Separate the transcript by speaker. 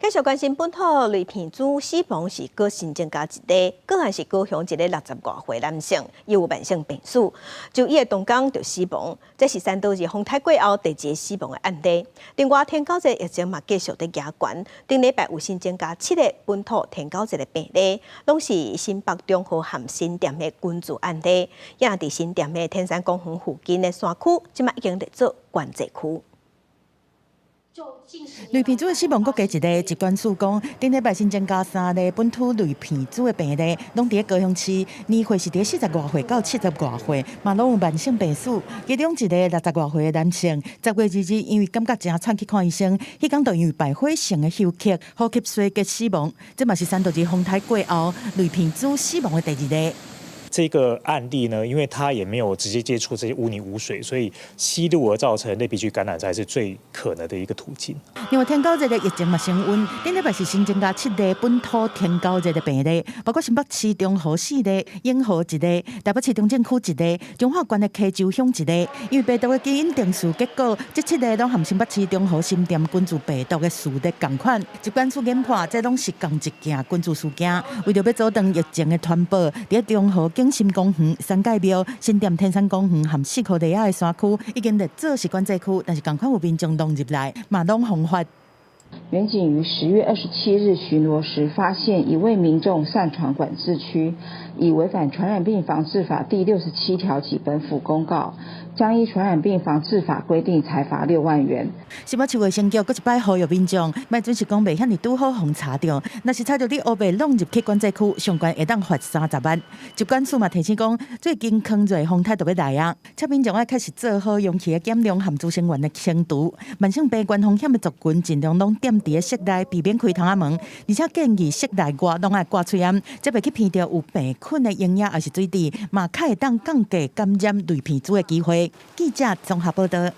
Speaker 1: 继续关心本土类鼻珠死亡是各新增加一例，个案是高雄一个60多岁男性，伊有慢性病史，就伊的同工就死亡，这是3多日风台过后第2个死亡的案例。另外，天狗节疫情嘛继续在加悬，顶礼拜有新增加7个本土天狗节的病例，拢是新北中和和新店的群聚案例，也伫新店的天山公园附近的山区，即马已经列做管制区。
Speaker 2: 类鼻珠的死亡国加一例，疾管署讲，顶礼拜新增加3例本土类鼻珠的病例，拢伫高雄市，年岁是伫40多岁到70多岁，嘛拢有慢性病史。其中一个60多岁的男性，10月2日因为感觉真喘去看医生，迄天就因为败火性的休克、呼吸衰竭死亡。这嘛是3多日风台过后类鼻珠死亡的第2例。
Speaker 3: 这个案例呢，因为他也没有直接接触这些污泥污水，所以吸入而造成类鼻区感染才是最可能的一个途径。
Speaker 2: 另外，天狗节的疫情嘛升温，顶礼拜是新增加7例本土天狗节的病例，包括新北市中和4例、永和1例、台北市中正区1例、中华县的溪州乡1例。因为病毒的基因定序结果，这7例拢和新北市中和新店群聚病毒的序列同款。疾管署研判，这拢是同一件群聚事件。为着要阻断疫情的传播，伫中和 景心公园、三界庙、新店天山公园和4颗地亚的山区，已经列做是管制区，但是同款有民众拢入来，嘛拢防法。
Speaker 4: 远警于10月27日巡逻时，发现一位民众擅闯管制区，以违反传染病防治法第67条及本府公告，将依传染病防治法规定裁罚6万元。
Speaker 2: 新北市卫生局搁一摆呼吁民众，莫准是讲袂遐尼拄好互查到，若是查到你乌白弄入去管制区，上悬会当罚30万。疾管署嘛提醒讲，最近坑瑞风台就要来啊，请民众要开始做好容器的减量含资生源的清除，慢性病关风险的族群尽量拢踮伫室内，避免开窗仔门，而且建议室内外拢爱挂喙烟，才袂去闻到有病菌的营养还是水滴，嘛较会当降低感染类鼻珠的机会。记者综合报道。